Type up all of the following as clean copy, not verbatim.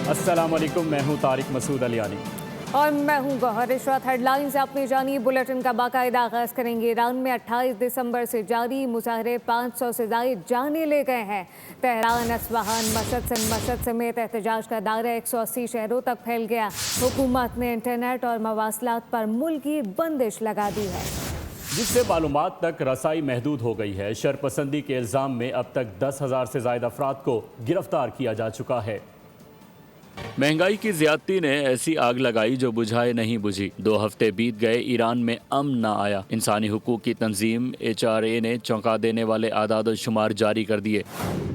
अस्सलाम वालेकुम, मैं हूं तारिक मसूद अलियानी और मैं हूं गौहर इशरत। हेडलाइंस आपने जानी, बुलेटिन का बाकायदा आगाज करेंगे। ईरान में 28 दिसंबर से जारी मुजाहरे 500 से ज़ायद जाने ले गए हैं। तेहरान, असफहान, मशहद समेत एहतजाज का दायरा 180 शहरों तक फैल गया। हुकूमत ने इंटरनेट और मवासलात पर मुल्की बंदिश लगा दी है, जिससे मालूमात तक रसाई महदूद हो गई है। शरपसंदी के इल्ज़ाम में अब तक 10,000 से ज़ायद अफराद को गिरफ्तार किया जा चुका है। महंगाई की ज्यादती ने ऐसी आग लगाई जो बुझाए नहीं बुझी। 2 हफ्ते बीत गए, ईरान में अमन न आया। इंसानी हुकूक की तंजीम HRA ने चौंका देने वाले आदाद शुमार जारी कर दिए।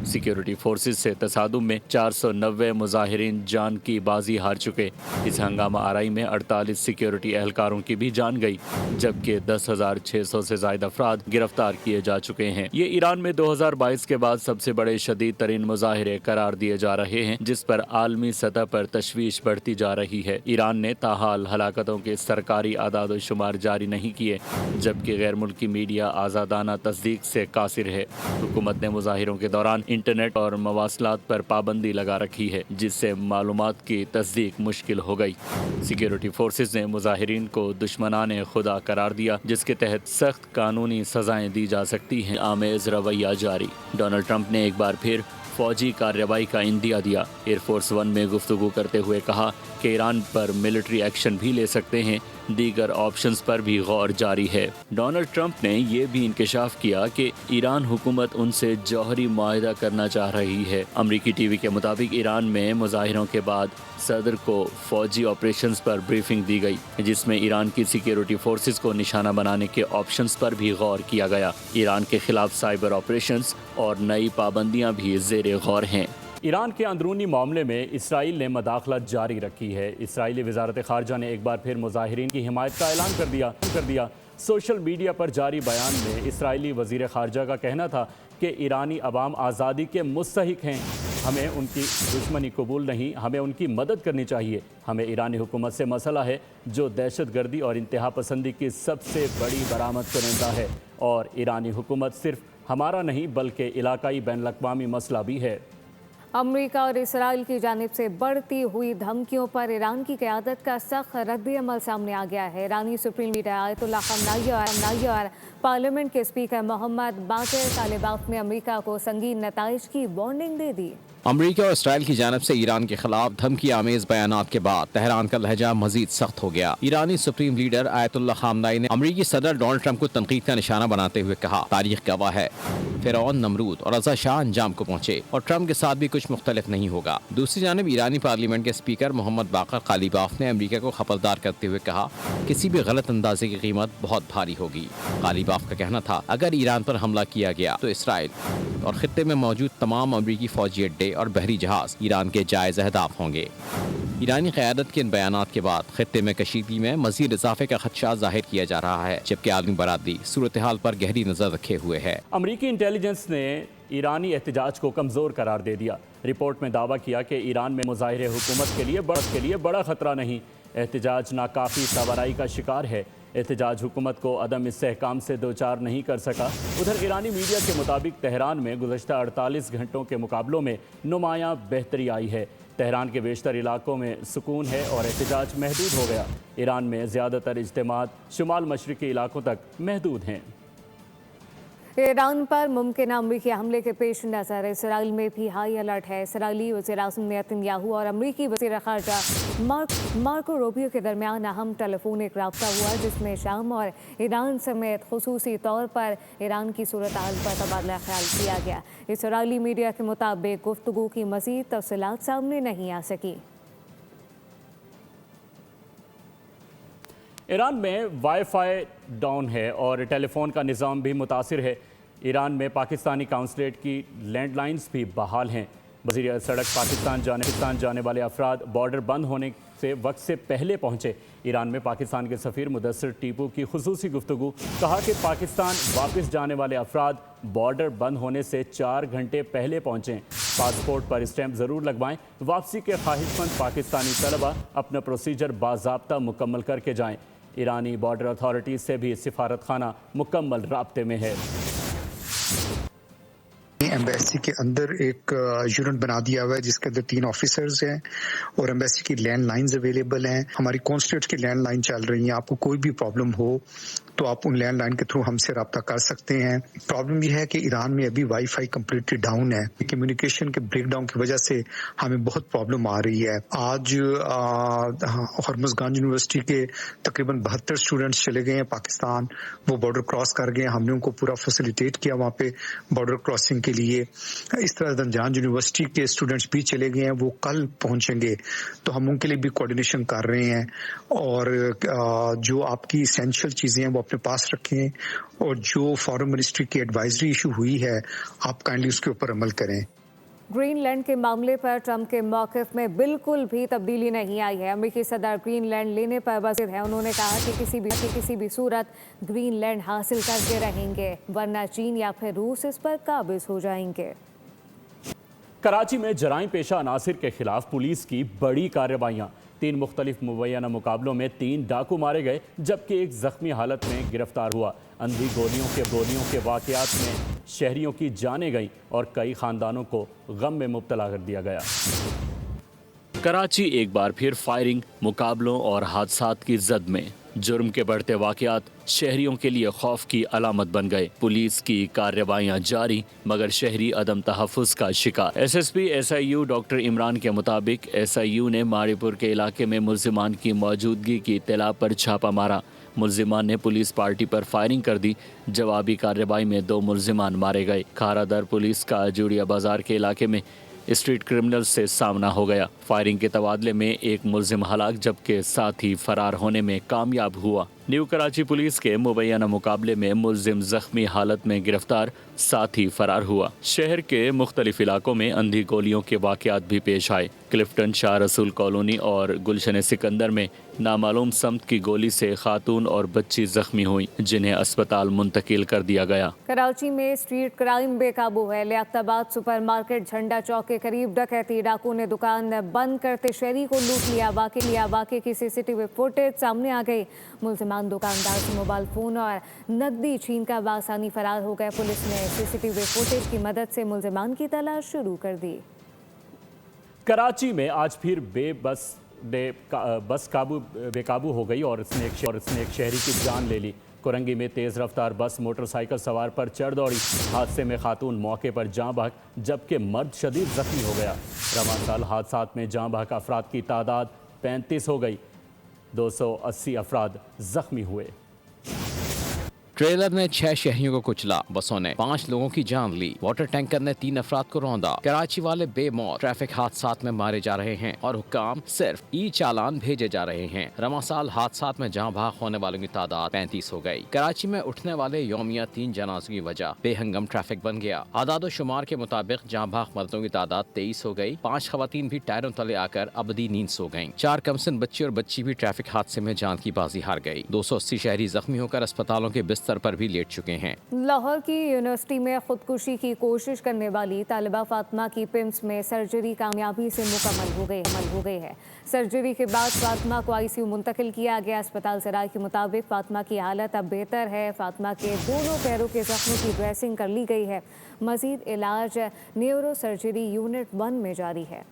सिक्योरिटी फोर्सेस से तसादुम में 490 मुजाहिरीन जान की बाजी हार चुके। इस हंगामा आराई में 48 सिक्योरिटी एहलकारों की भी जान गई, जबकि 10,600 से ज्यादा अफराद गिरफ्तार किए जा चुके हैं। ये ईरान में 2022 के बाद सबसे बड़े शदीद तरीन मुजाहिरे करार दिए जा रहे हैं, जिस पर आलमी सतह पर तशवीश बढ़ती जा रही है। ईरान ने ताहाल हलाकतों के सरकारी आदाद शुमार जारी नहीं किए, जबकि गैर मुल्की मीडिया आज़ादाना तस्दीक से कासिर है। हुकूमत ने मुजाहिरों के दौरान इंटरनेट और मवासलात पर पाबंदी लगा रखी है, जिससे मालूमात की तस्दीक मुश्किल हो गई। सिक्योरिटी फोर्सेज ने मुजाहिरीन को दुश्मनाने खुदा करार दिया, जिसके तहत सख्त कानूनी सजाएं दी जा सकती हैं। आमेज रवैया जारी। डोनाल्ड ट्रंप ने एक बार फिर फौजी कार्रवाई का इंदिया दिया। एयरफोर्स 1 में गुफ्तगू करते हुए कहा कि ईरान पर मिलिट्री एक्शन भी ले सकते हैं। दीगर ऑप्शंस पर भी गौर जारी है। डोनाल्ड ट्रंप ने यह भी इंकशाफ किया कि ईरान हुकूमत उनसे जौहरी मुआहदा करना चाह रही है। अमरीकी टीवी के मुताबिक ईरान में मुजाहिरों के बाद सदर को फौजी ऑपरेशंस पर ब्रीफिंग दी गई, जिसमें ईरान की सिक्योरिटी फोर्सेस को निशाना बनाने के ऑप्शंस पर भी गौर किया गया। ईरान के खिलाफ साइबर ऑपरेशंस और नई पाबंदियां भी ज़ेरे गौर हैं। ईरान के अंदरूनी मामले में इसराइल ने मदाखलत जारी रखी है। इसराइली वजारत खारजा ने एक बार फिर मुजाहिरीन की हिमायत का ऐलान कर दिया। सोशल मीडिया पर जारी बयान में इसराइली वजीर खारजा का कहना था कि ईरानी अवाम आज़ादी के मुस्तहिक हैं। हमें उनकी दुश्मनी कबूल नहीं, हमें उनकी मदद करनी चाहिए। हमें ईरानी हुकूमत से मसला है जो दहशत गर्दी और इंतहा पसंदी की सबसे बड़ी बरामद करता है, और ईरानी हुकूमत सिर्फ हमारा नहीं बल्कि इलाकाई बैन अवी मसला भी है। अमेरिका और इसराइल की जानिब से बढ़ती हुई धमकियों पर ईरान की क़यादत का सख्त रद्द-ए-अमल सामने आ गया है। ईरानी सुप्रीम लीडर आयतुल्लाह ख़amenei और पार्लियामेंट के स्पीकर मोहम्मद बाक़िर तालिबाफ ने अमेरिका को संगीन नताइज की वार्निंग दे दी। अमरीका और इसराइल की जानब से ईरान के खिलाफ धमकी आमेज बयानात के बाद तेहरान का लहजा मजीद सख्त हो गया। ईरानी सुप्रीम लीडर आयतुल्लाह ख़amenei ने अमरीकी सदर डोनाल्ड ट्रंप को तनकीद का निशाना बनाते हुए कहा, तारीख गवाह है, फिरौन, नमरूद और रज़ा शाह अंजाम को पहुंचे और ट्रंप के साथ भी कुछ मुख्तलिफ नहीं होगा। दूसरी जानब ईरानी पार्लियामेंट के स्पीकर मोहम्मद बाक़िर तालिबाफ ने अमरीका को खबरदार करते हुए कहा, किसी भी गलत अंदाजे की कीमत बहुत भारी होगी। तालिबाफ का कहना था, अगर ईरान पर हमला किया गया तो इसराइल और खित्ते में मौजूद तमाम अमरीकी फौजी अड्डे और बहरी जहाज ईरान के जायज़ अहदाफ होंगे। ईरानी क़यादत के इन बयानात के बाद खित्ते में कशीदगी में मज़ीद इजाफे का खदशा जाहिर किया जा रहा है, जबकि आलमी बरादरी सूरत हाल पर गहरी नज़र रखे हुए है। अमरीकी इंटेलिजेंस ने ईरानी एहतजाज को कमज़ोर करार दे दिया। रिपोर्ट में दावा किया कि ईरान में मुजाहिरे हुकूमत के लिए बड़ा ख़तरा नहीं। एहतजाज नाकाफ़ी तवाराई का शिकार है। एहतजाज हुकूमत को अदम इस्तेहकाम से दो चार नहीं कर सका। उधर ईरानी मीडिया के मुताबिक तेहरान में गुज़श्ता 48 घंटों के मुकाबलों में नुमायाँ बेहतरी आई है। तेहरान के बेशतर इलाकों में सुकून है और एहतजाज महदूद हो गया। ईरान में ज़्यादातर इज्तिमात शुमाल मशरक़ी इलाकों तक महदूद हैं। ईरान पर मुमकिन अमरीकी हमले के पेश नज़र इसराइल में भी हाई अलर्ट है। इसराइली वज़ीर-ए-आज़म नेतन्याहू और अमरीकी वज़ीर ख़ारजा मार्को रूबियो के दरमियान अहम टेलीफोनिक रब्ता हुआ, जिसमें शाम और ईरान समेत खुसूसी तौर पर ईरान की सूरत हाल पर तबादला ख्याल किया गया। इसराइली मीडिया के मुताबिक गुफ्तगू की मज़ीद तफ़सीलात सामने नहीं आ सकी। ईरान में वाईफाई डाउन है और टेलीफोन का निज़ाम भी मुतासिर है। ईरान में पाकिस्तानी काउंसलेट की लैंडलाइंस भी बहाल हैं। वज़ीर सड़क पाकिस्तान जाने वाले अफराद बॉर्डर बंद होने से वक्त से पहले पहुँचे। ईरान में पाकिस्तान के सफ़ीर मुदस्सिर टीपू की खुसूसी गुफ्तगू, कहा कि पाकिस्तान वापस जाने वाले अफराद बॉर्डर बंद होने से 4 घंटे पहले पहुँचें। पासपोर्ट पर स्टैंप ज़रूर लगवाएं। वापसी के ख्वाहिशमंद पाकिस्तानी तलबा अपना प्रोसीजर बाज़ाब्ता मुकम्मल करके जाएं। ईरानी बॉर्डर अथॉरिटीज़ से भी सिफारत खाना मुकम्मल राब्ते में है। ایمبیسی کے اندر ایک یونٹ بنا دیا ہوا ہے جس کے اندر 3 آفیسرز ہیں اور ایمبیسی کی لینڈ لائنز اویلیبل ہیں. ہماری کانسولیٹس کی لینڈ لائن چل رہی ہیں. آپ کو کوئی بھی پرابلم ہو تو آپ ان لینڈ لائن کے تھرو ہم سے رابطہ کر سکتے ہیں. پرابلم یہ ہے کہ ایران میں ابھی وائی فائی کمپلیٹلی ڈاؤن ہے. کمیونیکیشن کے بریک ڈاؤن کی وجہ سے ہمیں بہت پرابلم آ رہی ہے. آج ہرمزگان یونیورسٹی کے تقریباً 72 اسٹوڈنٹس چلے گئے ہیں پاکستان. وہ بارڈر کراس کر گئے. ہم نے ان کو پورا فیسیلیٹیٹ کیا وہاں پہ بارڈر کراسنگ کے لیے. اس طرح زنجان یونیورسٹی کے اسٹوڈنٹس بھی چلے گئے ہیں. وہ کل پہنچیں گے تو ہم ان کے لیے بھی کوآرڈینیشن کر رہے ہیں. اور جو آپ کی اسینشیل چیزیں ہیں وہ اپنے پاس رکھیں اور جو فارن منسٹری کی ایڈوائزری ایشو ہوئی ہے آپ کائنڈلی اس کے اوپر عمل کریں. گرین لینڈ کے معاملے پر ٹرمپ کے موقف میں بالکل بھی تبدیلی نہیں آئی ہے. امریکی صدر گرین لینڈ لینے پر بضد ہیں. انہوں نے کہا کہ کسی بھی صورت گرین لینڈ حاصل کرتے رہیں گے ورنہ چین یا پھر روس اس پر قابض ہو جائیں گے. کراچی میں جرائم پیشہ عناصر کے خلاف پولیس کی بڑی کارروائیاں. 3 مختلف مبینہ مقابلوں میں 3 ڈاکو مارے گئے جبکہ ایک زخمی حالت میں گرفتار ہوا. اندھی گولیوں کے واقعات میں شہریوں کی جانیں گئیں اور کئی خاندانوں کو غم میں مبتلا کر دیا گیا. کراچی ایک بار پھر فائرنگ، مقابلوں اور حادثات کی زد میں. جرم کے بڑھتے واقعات شہریوں کے لیے خوف کی علامت بن گئے. پولیس کی کارروائیاں جاری مگر شہری عدم تحفظ کا شکار. S S P S I you doctor Imran کے مطابق ایس آئی یو نے ماڑی پور کے علاقے میں ملزمان کی موجودگی کی اطلاع پر چھاپہ مارا. ملزمان نے پولیس پارٹی پر فائرنگ کر دی. جوابی کارروائی میں 2 ملزمان مارے گئے. کھارا در پولیس کا جوڑیا بازار کے علاقے میں اسٹریٹ کرمنل سے سامنا ہو گیا. فائرنگ کے تبادلے میں ایک ملزم ہلاک جبکہ ساتھی فرار ہونے میں کامیاب ہوا. نیو کراچی پولیس کے مبینہ مقابلے میں ملزم زخمی حالت میں گرفتار، ساتھی فرار ہوا. شہر کے مختلف علاقوں میں اندھی گولیوں کے واقعات بھی پیش آئے. کلفٹن شاہ رسول کالونی اور گلشن سکندر میں نامعلوم سمت کی گولی سے خاتون اور بچی زخمی ہوئی جنہیں اسپتال منتقل کر دیا گیا. کراچی میں اسٹریٹ کرائم بے قابو ہے. لیاقت آباد سپر مارکیٹ جھنڈا چوک کے قریب ڈکیتی. ڈاکو نے دکان بند کرتے شہری کو لوٹ لیا. واقعے کی سی سی ٹی وی فوٹیج سامنے آ گئی. ملزمان دکاندار سے موبائل فون اور نقدی چھین کر بآسانی فرار ہو گئے. پولیس نے سی سی ٹی وی فوٹیج کی مدد سے ملزمان کی تلاش شروع کر دی. کراچی میں آج پھر بس بے قابو ہو گئی اور اس نے ایک شہری کی جان لے لی. کورنگی میں تیز رفتار بس موٹر سائیکل سوار پر چڑھ دوڑی. حادثے میں خاتون موقع پر جاں بحق جبکہ مرد شدید زخمی ہو گیا. رواں سال حادثات میں جاں بحق افراد کی تعداد 35 ہو گئی. 280 افراد زخمی ہوئے. ٹریلر نے 6 شہریوں کو کچلا. بسوں نے 5 لوگوں کی جان لی. واٹر ٹینکر نے 3 افراد کو روندا. کراچی والے بے موت ٹریفک حادثات میں مارے جا رہے ہیں اور حکام صرف ای چالان بھیجے جا رہے ہیں. رواں سال حادثات میں جاں بحق ہونے والوں کی تعداد 35 ہو گئی. کراچی میں اٹھنے والے یومیہ 3 جنازوں کی وجہ بے ہنگم ٹریفک بن گیا. اعداد و شمار کے مطابق جاں بحق مردوں کی تعداد 23 ہو گئی. 5 خواتین بھی ٹائروں تلے آ کر ابدی نیند سو گئیں. 4 کمسن بچے اور بچی بھی ٹریفک حادثے میں جان کی بازی ہار گئی. 280 شہری زخمی ہو کر اسپتالوں کے بستر پر بھی لیٹ چکے ہیں. لاہور کی یونیورسٹی میں خودکشی کی کوشش کرنے والی طالبہ فاطمہ کی پمس میں سرجری کامیابی سے مکمل ہو گئی ہے. سرجری کے بعد فاطمہ کو آئی سی یو منتقل کیا گیا. اسپتال سرائے کے مطابق فاطمہ کی حالت اب بہتر ہے. فاطمہ کے دونوں پیروں کے زخموں کی ڈریسنگ کر لی گئی ہے. مزید علاج نیورو سرجری یونٹ 1 میں جاری ہے.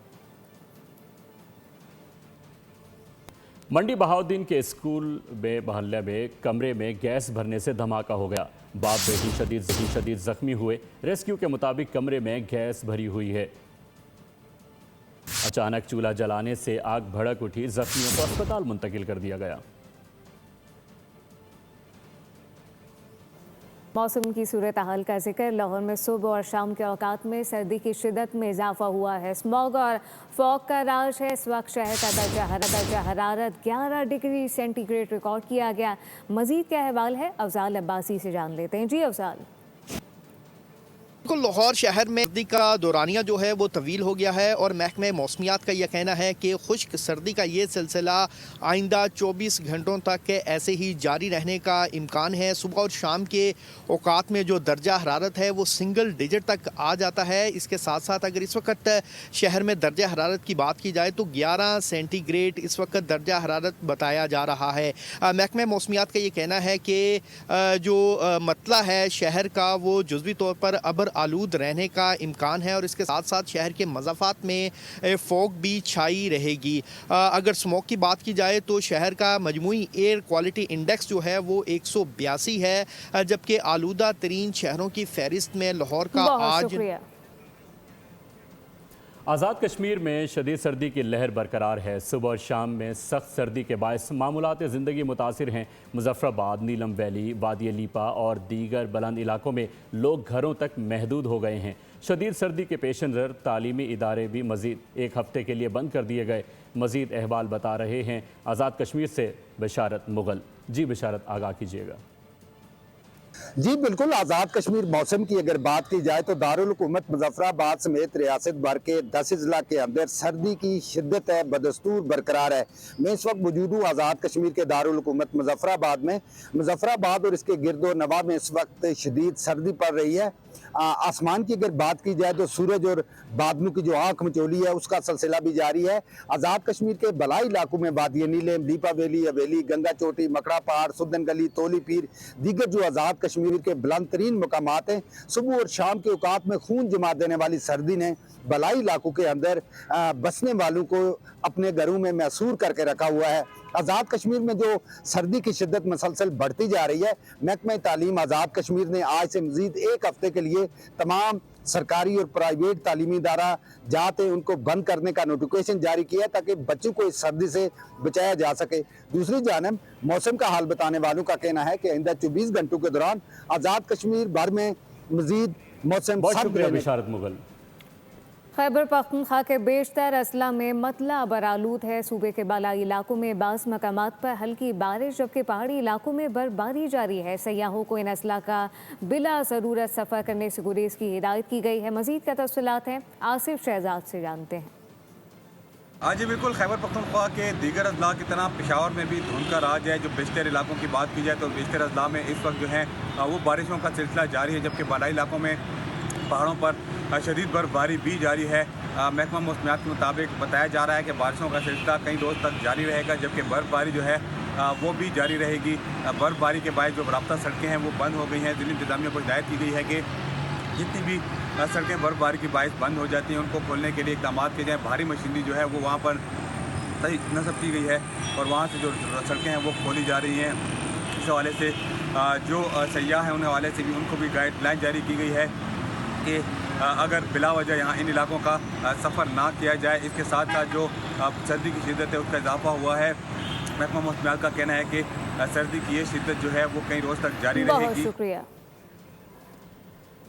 منڈی بہاؤدین کے اسکول میں محلے میں کمرے میں گیس بھرنے سے دھماکہ ہو گیا. باپ بیٹی شدید زخمی ہوئے. ریسکیو کے مطابق کمرے میں گیس بھری ہوئی ہے. اچانک چولہا جلانے سے آگ بھڑک اٹھی. زخمیوں کو اسپتال منتقل کر دیا گیا. موسم کی صورتحال کا ذکر. لاہور میں صبح اور شام کے اوقات میں سردی کی شدت میں اضافہ ہوا ہے. اسموگ اور فوگ کا راج ہے. اس وقت شہر کا درجہ حرارت 11 ڈگری سینٹی گریڈ ریکارڈ کیا گیا. مزید کیا احوال ہے افضال عباسی سے جان لیتے ہیں. جی افضال. لاہور شہر میں سردی کا دورانیہ جو ہے وہ طویل ہو گیا ہے اور محکمہ موسمیات کا یہ کہنا ہے کہ خشک سردی کا یہ سلسلہ آئندہ 24 گھنٹوں تک ایسے ہی جاری رہنے کا امکان ہے. صبح اور شام کے اوقات میں جو درجہ حرارت ہے وہ سنگل ڈیجٹ تک آ جاتا ہے. اس کے ساتھ ساتھ اگر اس وقت شہر میں درجہ حرارت کی بات کی جائے تو 11 سینٹی گریڈ اس وقت درجہ حرارت بتایا جا رہا ہے. محکمہ موسمیات کا یہ کہنا ہے کہ جو مطلع ہے شہر کا وہ جزوی طور پر ابر आलूद रहने का इम्कान है और इसके साथ साथ शहर के मज़ाफ़ात में फॉग भी छाई रहेगी। अगर स्मोक की बात की जाए तो शहर का मजमूई एयर क्वालिटी इंडेक्स जो है वो 182 है, जबकि आलूदा तरीन शहरों की फहरिस्त में लाहौर का आज। आज़ाद कश्मीर में शदीद सर्दी की लहर बरकरार है। सुबह और शाम में सख्त सर्दी के बायस मामूलात ज़िंदगी मुतासिर हैं। मुजफ्फराबाद, नीलम वैली, वादी लीपा और दीगर बुलंद इलाकों में लोग घरों तक महदूद हो गए हैं। शदीद सर्दी के पेश नज़र तालीमी इदारे भी मज़ीद एक हफ़्ते के लिए बंद कर दिए गए। मज़ीद अहवाल बता रहे हैं आज़ाद कश्मीर से बिशारत मुग़ल। जी बिशारत, आगाह कीजिएगा। जी बिल्कुल, आज़ाद कश्मीर मौसम की अगर बात की जाए तो दारुल हुकूमत मुजफ्फराबाद समेत रियासत भर के 10 अजला के अंदर सर्दी की शिद्दत है बदस्तूर बरकरार है। मैं इस वक्त मौजूद हूँ आज़ाद कश्मीर के दारुल हुकूमत मुजफ्फराबाद में। मुजफ्फराबाद और इसके गिरदो नवा में इस वक्त शदीद सर्दी पड़ रही है। आसमान की अगर बात की जाए तो सूरज और बादलों की जो आंख मचोली है उसका सिलसिला भी जारी है। आज़ाद कश्मीर के बलाई इलाकों में वादी नीलम, लीपा वैली, हवेली, गंगा चोटी, मकड़ा पहाड़, सुदन गली, तोली पीर, दीगर जो आज़ाद कश्मीर के बुलंद तरीन मकामात हैं, सुबह और शाम के औकात में खून जमा देने वाली सर्दी ने बलाई इलाकों के अंदर बसने वालों को अपने घरों में महसूर करके रखा हुआ है। आज़ाद कश्मीर में जो सर्दी की शिद्दत मसलसल बढ़ती जा रही है, महकमा तालीम आज़ाद कश्मीर ने आज से मज़ीद एक हफ्ते के लिए तमाम सरकारी और प्राइवेट तालीमी इदारा जाते उनको बंद करने का नोटिफिकेशन जारी किया ताकि बच्चों को इस सर्दी से बचाया जा सके। दूसरी जानब मौसम का हाल बताने वालों का कहना है कि आइंदा 24 घंटों के दौरान आज़ाद कश्मीर भर में मज़ीद मौसम बिशारत मुग़ल। खैबर पख्तूनख्वा के बेशतर अजला में मतला बरालूद है। सूबे के बालाई इलाकों में बाज़ मकामात पर हल्की बारिश, जबकि पहाड़ी इलाकों में बर्फबारी जारी है। सयाहों को इन अजला का बिला ज़रूरत सफ़र करने से गुरेज की हिदायत की गई है। मज़ीद का तफसीलात हैं आसिफ शहजाद से जानते हैं। हाँ जी बिल्कुल, खैबर पख्तूनख्वा के दीगर अजला की तरह पेशावर में भी धुंध का राज है। जो बेशतर इलाकों की बात की जाए तो बेशतर अजला में इस वक्त जो है वो बारिशों का सिलसिला जारी है, जबकि बालाई इलाकों में पहाड़ों पर शदीद बर्फबारी भी जारी है। महकमा मौसमियात के मुताबिक बताया जा रहा है कि बारिशों का सिलसिला कई रोज़ तक जारी रहेगा, जबकि बर्फबारी जो है वो भी जारी रहेगी। बर्फबारी के बाद जो राब्ता सड़कें हैं वो बंद हो गई हैं। ज़िला इंतज़ामिया को हिदायत की गई है कि जितनी भी सड़कें बर्फबारी की बायस बंद हो जाती हैं उनको खोलने के लिए इक़दाम किए जाएँ। भारी मशीनरी जो है वो वहाँ पर नस्ब की गई है और वहाँ से जो सड़कें हैं वो खोली जा रही हैं। इस हवाले से जो सयाह हैं उन हवाले से भी उनको भी गाइडलाइन जारी की गई है कि अगर बिला वजह यहाँ इन इलाकों का सफ़र ना किया जाए। इसके साथ साथ जो सर्दी की शिद्दत है उसका इजाफा हुआ है। महकमा मौसमियात का कहना है कि सर्दी की ये शिद्दत जो है वो कई रोज़ तक जारी रहेगी। बहुत शुक्रिया।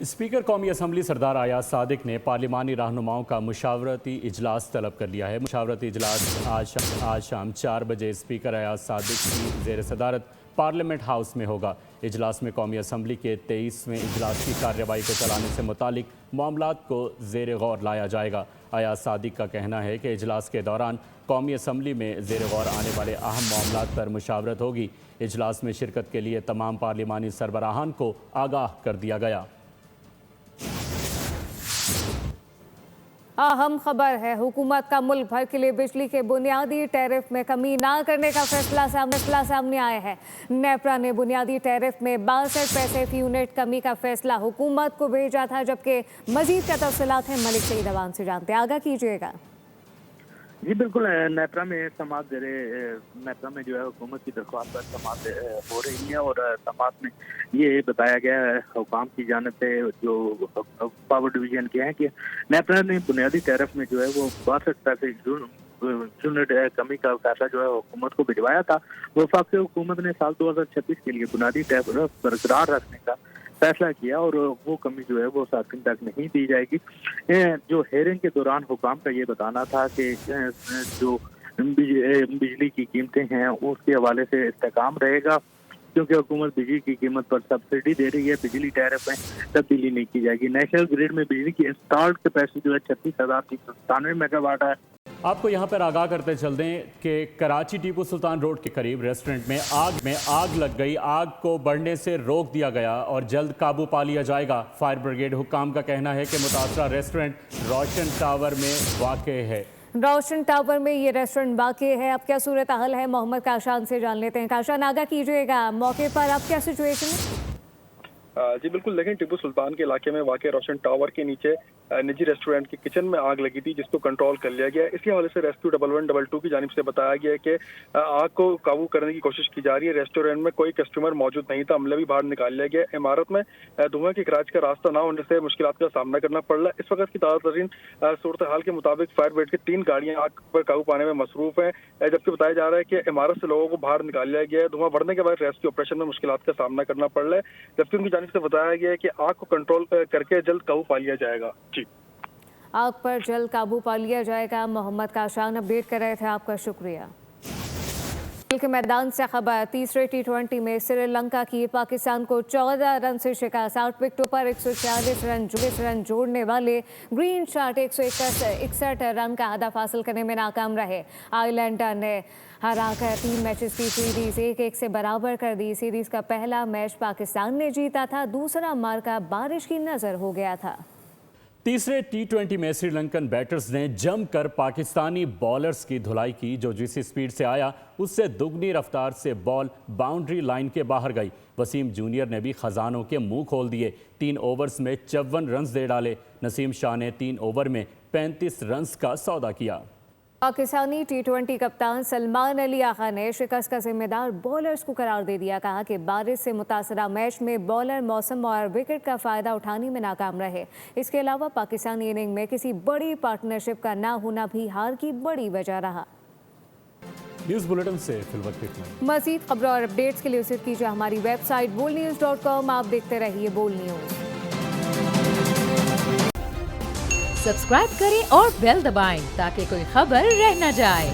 स्पीकर कौमी असम्बली सरदार अयाज सादिक ने पार्लिमानी रहनुमाओं का मुशावरती इजलास तलब कर लिया है। मुशावरती इजलास आज शाम 4 बजे स्पीकर अयाज सादिक की ज़ेर सदारत पार्लियामेंट हाउस में होगा। इजलास में कौमी असम्बली के 23वें इजलास की कार्रवाई को चलाने से मुतालिक मामलात को ज़ेर गौर लाया जाएगा। अयाज सादिक का कहना है कि इजलास के दौरान कौमी असम्बली में ज़ेर गौर आने वाले अहम मामलात पर मुशावरत होगी। इजलास में शिरकत के लिए तमाम पार्लिमानी सरबराहान को आगाह कर दिया गया। अहम खबर है, हुकूमत का मुल्क भर के लिए बिजली के बुनियादी टैरिफ में कमी ना करने का फैसला सामने आया है। नेपरा ने बुनियादी टैरिफ में 62 पैसे फी यूनिट कमी का फैसला हुकूमत को भेजा था, जबकि मजीद का तफसीलात है मलिक सईद अवान से जानते हैं। आगाह कीजिएगा। जी बिल्कुल, नेपरा में समात नेपरा में जो है हुकूमत की दरख्वास्त पर समात हो रही है और समात में ये बताया गया है हुकाम की जानिब से जो पावर डिवीजन के हैं कि नेपरा ने बुनियादी टैरिफ में जो है वो 62 पैसे यूनिट कमी का फैसला जो है हुकूमत को भिजवाया था। वफाकी हुकूमत ने साल 2026 के लिए बुनियादी टैरिफ बरकरार रखने का फैसला किया और वो कमी जो है वो सार्फिन तक नहीं दी जाएगी। जो हेयरिंग के दौरान हुकाम का ये बताना था कि जो बिजली की कीमतें हैं उसके हवाले से इस्तेकाम रहेगा, क्योंकि हुकूमत बिजली की कीमत पर सब्सिडी दे रही है। बिजली टैरिफ में तब्दीली नहीं की जाएगी। नेशनल ग्रिड में बिजली की इंस्टॉल्ड कैपेसिटी जो है 36,397 मेगावाट है। आपको यहाँ पर आगाह करते चल दें कि कराची टीपू सुल्तान रोड के करीब रेस्टोरेंट में आग लग गई। आग को बढ़ने से रोक दिया गया और जल्द काबू पा लिया जाएगा। फायर ब्रिगेड हुक्काम का कहना है कि मुतासरा रेस्टोरेंट रोशन टावर में वाक़ है। रोशन टावर में ये रेस्टोरेंट वाक़ है। अब क्या सूरत हाल है, मोहम्मद काशान से जान लेते हैं। काशान, आगाह कीजिएगा, मौके पर अब क्या सिचुएशन है? जी बिल्कुल, देखें टिप्पू सुल्तान के इलाके में वाक़ रोशन टावर के नीचे निजी रेस्टोरेंट की किचन में आग लगी थी, जिसको कंट्रोल कर लिया गया। इसी हवाले से रेस्क्यू 1112 की जानिब से बताया गया है कि आग को काबू करने की कोशिश की जा रही है। रेस्टोरेंट में कोई कस्टमर मौजूद नहीं था, अमला भी बाहर निकाल लिया गया। इमारत में धुआं की खराज का रास्ता ना होने से मुश्किलात का सामना करना पड़ रहा है। इस वक्त की ताज़ा तरीन सूरत हाल के मुताबिक फायर ब्रिगेड की 3 गाड़ियां आग पर काबू पाने में मसरूफ हैं, जबकि बताया जा रहा है कि इमारत से लोगों को बाहर निकाल लिया गया है। धुआं बढ़ने के बाद रेस्क्यू ऑपरेशन में मुश्किलात का सामना करना पड़ रहा है, जबकि उनकी जानिब से बताया गया है कि आग को कंट्रोल करके जल्द काबू पा लिया जाएगा। जी, आग पर जल्द काबू पा लिया जाएगा। मोहम्मद काशान अपडेट कर रहे थे, आपका शुक्रिया। खेल के मैदान से खबर, तीसरे T20 में श्रीलंका की पाकिस्तान को 14 रन से शिकस्त। 8 विकेटों पर 146 रन जोड़ने वाले ग्रीन शॉट 161 रन का हदफ हासिल करने में नाकाम रहे। आयरलैंड ने हराकर 3 मैचेस की सीरीज 1-1 से बराबर कर दी। सीरीज का पहला मैच पाकिस्तान ने जीता था, दूसरा मार्का बारिश की नजर हो गया था। तीसरे T20 में श्रीलंकन बैटर्स ने जमकर पाकिस्तानी बॉलर्स की धुलाई की। जो जिस स्पीड से आया उससे दुगनी रफ्तार से बॉल बाउंड्री लाइन के बाहर गई। वसीम जूनियर ने भी खजानों के मुंह खोल दिए। 3 ओवर्स में 54 रन दे डाले। नसीम शाह ने 3 ओवर में 35 रन का सौदा किया। पाकिस्तानी T20 कप्तान सलमान अली आगा ने शिकस्त का जिम्मेदार बॉलर्स को करार दे दिया। कहा कि बारिश से मुतासरा मैच में बॉलर मौसम और विकेट का फायदा उठाने में नाकाम रहे। इसके अलावा पाकिस्तानी इनिंग में किसी बड़ी पार्टनरशिप का ना होना भी हार की बड़ी वजह रहा। न्यूज़ बुलेटिन से फिलवक्त इतना। मज़ीद खबरों और अपडेट्स के लिए विजिट कीजिए हमारी वेबसाइट bolnews.com। आप देखते रहिए बोल न्यूज़। सब्सक्राइब करें और बेल दबाएं ताकि कोई खबर रह न जाए।